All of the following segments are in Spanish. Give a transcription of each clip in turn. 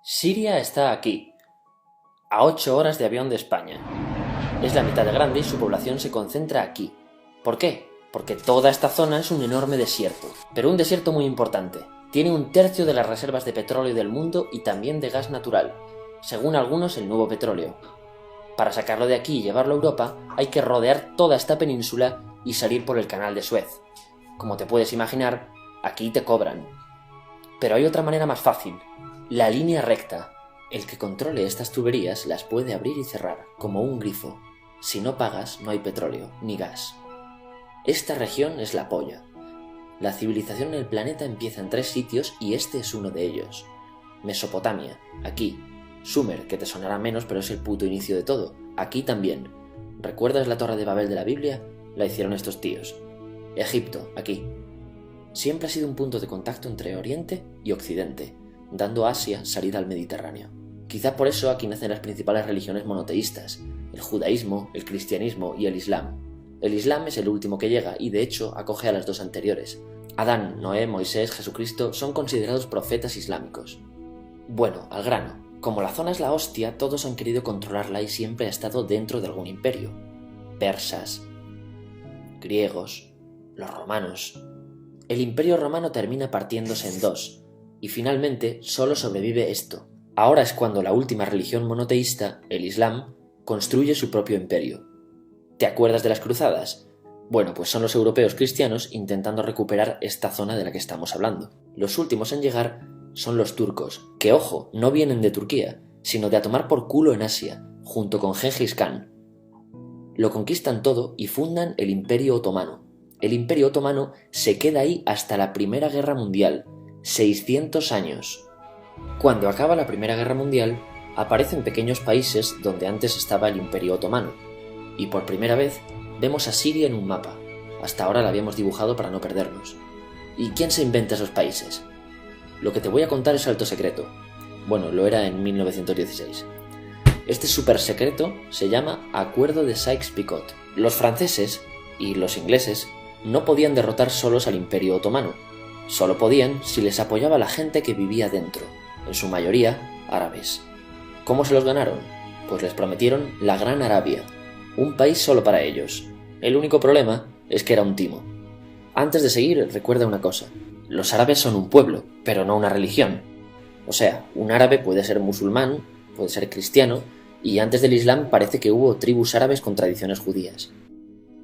Siria está aquí, a 8 horas de avión de España. Es la mitad de grande y su población se concentra aquí. ¿Por qué? Porque toda esta zona es un enorme desierto, pero un desierto muy importante. Tiene 1/3 de las reservas de petróleo del mundo y también de gas natural, según algunos el nuevo petróleo. Para sacarlo de aquí y llevarlo a Europa, hay que rodear toda esta península y salir por el canal de Suez. Como te puedes imaginar, aquí te cobran. Pero hay otra manera más fácil, la línea recta. El que controle estas tuberías las puede abrir y cerrar, como un grifo. Si no pagas, no hay petróleo, ni gas. Esta región es la polla. La civilización en el planeta empieza en 3 sitios y este es uno de ellos. Mesopotamia, aquí. Sumer, que te sonará menos, pero es el puto inicio de todo. Aquí también. ¿Recuerdas la Torre de Babel de la Biblia? La hicieron estos tíos. Egipto, aquí. Siempre ha sido un punto de contacto entre Oriente y Occidente, dando a Asia salida al Mediterráneo. Quizá por eso aquí nacen las principales religiones monoteístas, el judaísmo, el cristianismo y el islam. El islam es el último que llega y de hecho acoge a las 2 anteriores. Adán, Noé, Moisés, Jesucristo son considerados profetas islámicos. Bueno, al grano. Como la zona es la hostia, todos han querido controlarla y siempre ha estado dentro de algún imperio. Persas, griegos, los romanos. El imperio romano termina partiéndose en 2, y finalmente solo sobrevive esto. Ahora es cuando la última religión monoteísta, el Islam, construye su propio imperio. ¿Te acuerdas de las cruzadas? Bueno, pues son los europeos cristianos intentando recuperar esta zona de la que estamos hablando. Los últimos en llegar son los turcos, que ojo, no vienen de Turquía, sino de a tomar por culo en Asia, junto con Gengis Khan. Lo conquistan todo y fundan el Imperio Otomano. El Imperio Otomano se queda ahí hasta la Primera Guerra Mundial, 600 años. Cuando acaba la Primera Guerra Mundial, aparecen pequeños países donde antes estaba el Imperio Otomano, y por primera vez vemos a Siria en un mapa. Hasta ahora la habíamos dibujado para no perdernos. ¿Y quién se inventa esos países? Lo que te voy a contar es alto secreto. Bueno, lo era en 1916. Este súper secreto se llama Acuerdo de Sykes-Picot. Los franceses y los ingleses no podían derrotar solos al Imperio Otomano. Solo podían si les apoyaba la gente que vivía dentro, en su mayoría árabes. ¿Cómo se los ganaron? Pues les prometieron la Gran Arabia, un país solo para ellos. El único problema es que era un timo. Antes de seguir, recuerda una cosa. Los árabes son un pueblo, pero no una religión. O sea, un árabe puede ser musulmán, puede ser cristiano, y antes del Islam parece que hubo tribus árabes con tradiciones judías.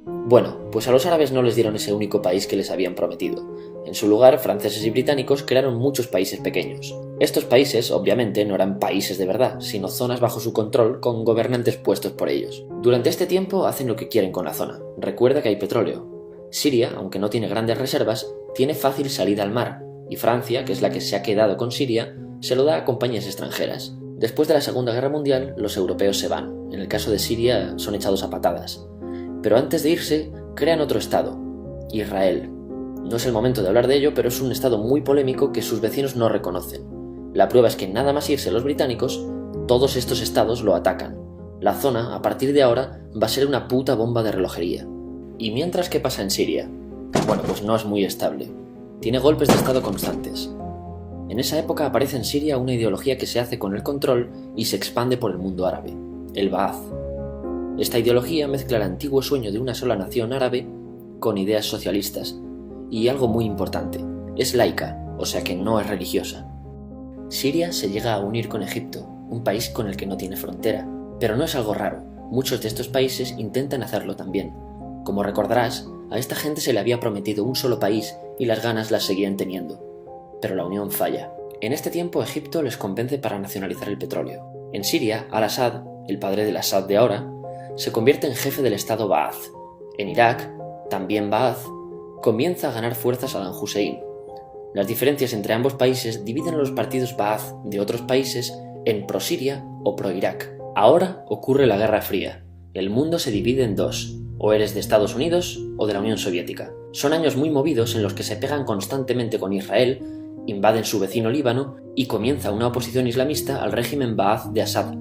Bueno, pues a los árabes no les dieron ese único país que les habían prometido. En su lugar, franceses y británicos crearon muchos países pequeños. Estos países, obviamente, no eran países de verdad, sino zonas bajo su control con gobernantes puestos por ellos. Durante este tiempo hacen lo que quieren con la zona. Recuerda que hay petróleo. Siria, aunque no tiene grandes reservas, tiene fácil salida al mar, y Francia, que es la que se ha quedado con Siria, se lo da a compañías extranjeras. Después de la Segunda Guerra Mundial, los europeos se van. En el caso de Siria, son echados a patadas. Pero antes de irse, crean otro estado, Israel. No es el momento de hablar de ello, pero es un estado muy polémico que sus vecinos no reconocen. La prueba es que nada más irse los británicos, todos estos estados lo atacan. La zona, a partir de ahora, va a ser una puta bomba de relojería. ¿Y mientras qué pasa en Siria? Bueno, pues no es muy estable. Tiene golpes de estado constantes. En esa época aparece en Siria una ideología que se hace con el control y se expande por el mundo árabe, el Ba'ath. Esta ideología mezcla el antiguo sueño de una sola nación árabe con ideas socialistas. Y algo muy importante, es laica, o sea que no es religiosa. Siria se llega a unir con Egipto, un país con el que no tiene frontera. Pero no es algo raro, muchos de estos países intentan hacerlo también. Como recordarás, a esta gente se le había prometido un solo país y las ganas las seguían teniendo. Pero la unión falla. En este tiempo Egipto les convence para nacionalizar el petróleo. En Siria, Al-Assad, el padre del Assad de ahora, se convierte en jefe del estado Ba'ath. En Irak, también Ba'ath, comienza a ganar fuerza Saddam Hussein. Las diferencias entre ambos países dividen a los partidos Ba'ath de otros países en pro-Siria o pro-Irak. Ahora ocurre la Guerra Fría. El mundo se divide en 2. O eres de Estados Unidos o de la Unión Soviética. Son años muy movidos en los que se pegan constantemente con Israel, invaden su vecino Líbano y comienza una oposición islamista al régimen Ba'ath de Assad,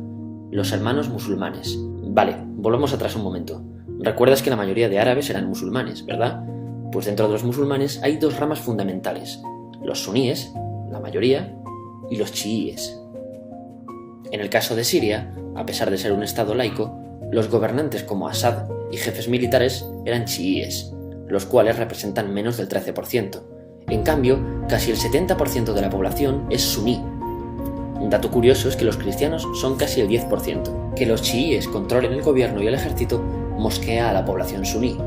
los hermanos musulmanes. Vale, volvamos atrás un momento. Recuerdas que la mayoría de árabes eran musulmanes, ¿verdad? Pues dentro de los musulmanes hay 2 ramas fundamentales, los suníes, la mayoría, y los chiíes. En el caso de Siria, a pesar de ser un estado laico, los gobernantes como Assad y jefes militares eran chiíes, los cuales representan menos del 13%. En cambio, casi el 70% de la población es suní. Un dato curioso es que los cristianos son casi el 10%. Que los chiíes controlen el gobierno y el ejército mosquea a la población suní,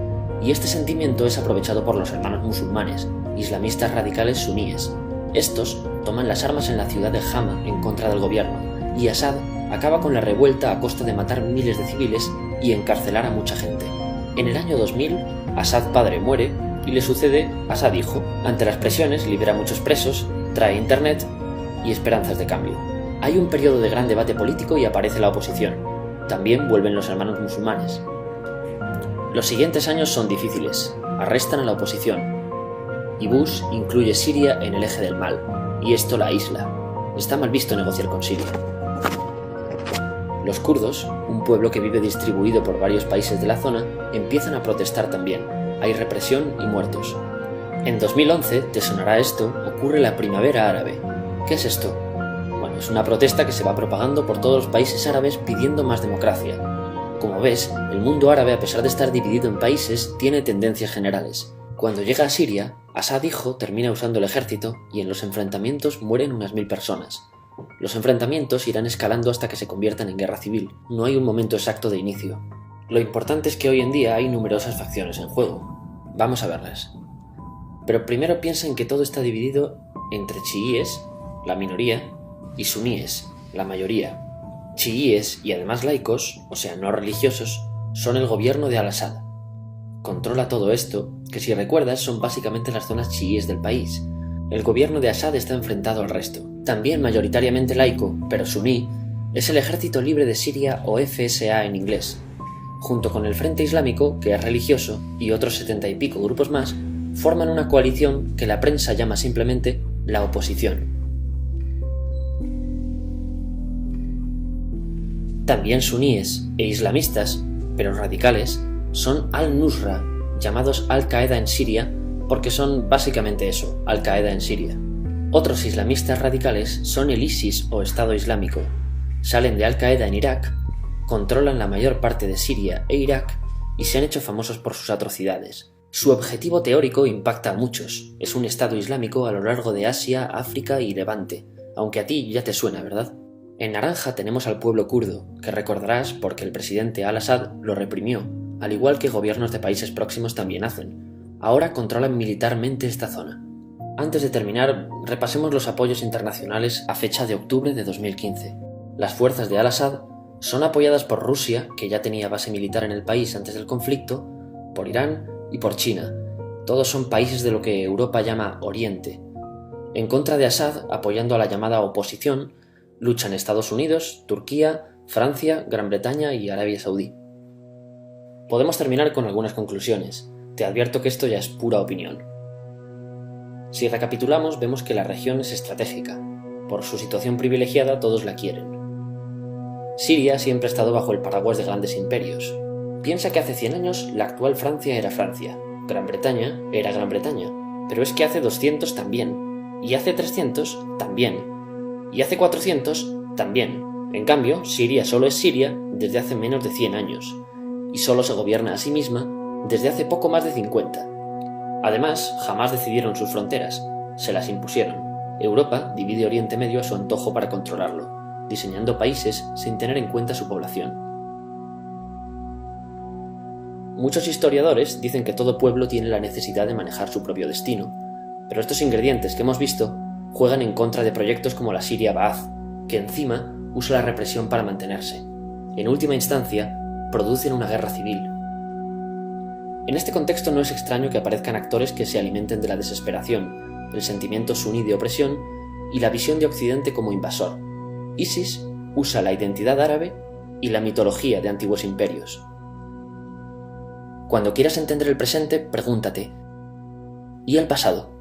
y este sentimiento es aprovechado por los hermanos musulmanes, islamistas radicales suníes. Estos toman las armas en la ciudad de Hama en contra del gobierno, y Assad acaba con la revuelta a costa de matar miles de civiles y encarcelar a mucha gente. En el año 2000, Assad padre muere y le sucede Assad hijo. Ante las presiones libera a muchos presos, trae internet y esperanzas de cambio. Hay un periodo de gran debate político y aparece la oposición. También vuelven los hermanos musulmanes. Los siguientes años son difíciles, arrestan a la oposición, y Bush incluye Siria en el eje del mal, y esto la aísla. Está mal visto negociar con Siria. Los kurdos, un pueblo que vive distribuido por varios países de la zona, empiezan a protestar también. Hay represión y muertos. En 2011, te sonará esto, ocurre la Primavera Árabe. ¿Qué es esto? Bueno, es una protesta que se va propagando por todos los países árabes pidiendo más democracia. Como ves, el mundo árabe, a pesar de estar dividido en países, tiene tendencias generales. Cuando llega a Siria, Assad hijo termina usando el ejército y en los enfrentamientos mueren unas 1000 personas. Los enfrentamientos irán escalando hasta que se conviertan en guerra civil. No hay un momento exacto de inicio. Lo importante es que hoy en día hay numerosas facciones en juego. Vamos a verlas. Pero primero piensa en que todo está dividido entre chiíes, la minoría, y suníes, la mayoría. Chiíes y además laicos, o sea no religiosos, son el gobierno de Al-Assad. Controla todo esto, que si recuerdas son básicamente las zonas chiíes del país. El gobierno de Assad está enfrentado al resto. También mayoritariamente laico, pero suní, es el Ejército Libre de Siria o FSA en inglés. Junto con el Frente Islámico, que es religioso, y otros 70 y pico grupos más, forman una coalición que la prensa llama simplemente la oposición. También suníes e islamistas, pero radicales, son Al-Nusra, llamados Al-Qaeda en Siria, porque son básicamente eso, Al-Qaeda en Siria. Otros islamistas radicales son el ISIS o Estado Islámico. Salen de Al-Qaeda en Irak, controlan la mayor parte de Siria e Irak y se han hecho famosos por sus atrocidades. Su objetivo teórico impacta a muchos. Es un Estado Islámico a lo largo de Asia, África y Levante, aunque a ti ya te suena, ¿verdad? En naranja tenemos al pueblo kurdo, que recordarás porque el presidente Al-Assad lo reprimió, al igual que gobiernos de países próximos también hacen. Ahora controlan militarmente esta zona. Antes de terminar, repasemos los apoyos internacionales a fecha de octubre de 2015. Las fuerzas de Al-Assad son apoyadas por Rusia, que ya tenía base militar en el país antes del conflicto, por Irán y por China. Todos son países de lo que Europa llama Oriente. En contra de Assad, apoyando a la llamada oposición, luchan Estados Unidos, Turquía, Francia, Gran Bretaña y Arabia Saudí. Podemos terminar con algunas conclusiones. Te advierto que esto ya es pura opinión. Si recapitulamos, vemos que la región es estratégica. Por su situación privilegiada, todos la quieren. Siria siempre ha estado bajo el paraguas de grandes imperios. Piensa que hace 100 años la actual Francia era Francia, Gran Bretaña era Gran Bretaña, pero es que hace 200 también, y hace 300 también, y hace 400 también. En cambio, Siria solo es Siria desde hace menos de 100 años, y solo se gobierna a sí misma desde hace poco más de 50. Además, jamás decidieron sus fronteras, se las impusieron. Europa divide Oriente Medio a su antojo para controlarlo, diseñando países sin tener en cuenta su población. Muchos historiadores dicen que todo pueblo tiene la necesidad de manejar su propio destino, pero estos ingredientes que hemos visto juegan en contra de proyectos como la Siria Ba'ath, que encima usa la represión para mantenerse. En última instancia, producen una guerra civil. En este contexto no es extraño que aparezcan actores que se alimenten de la desesperación, el sentimiento suní de opresión y la visión de Occidente como invasor. ISIS usa la identidad árabe y la mitología de antiguos imperios. Cuando quieras entender el presente, pregúntate: ¿y el pasado?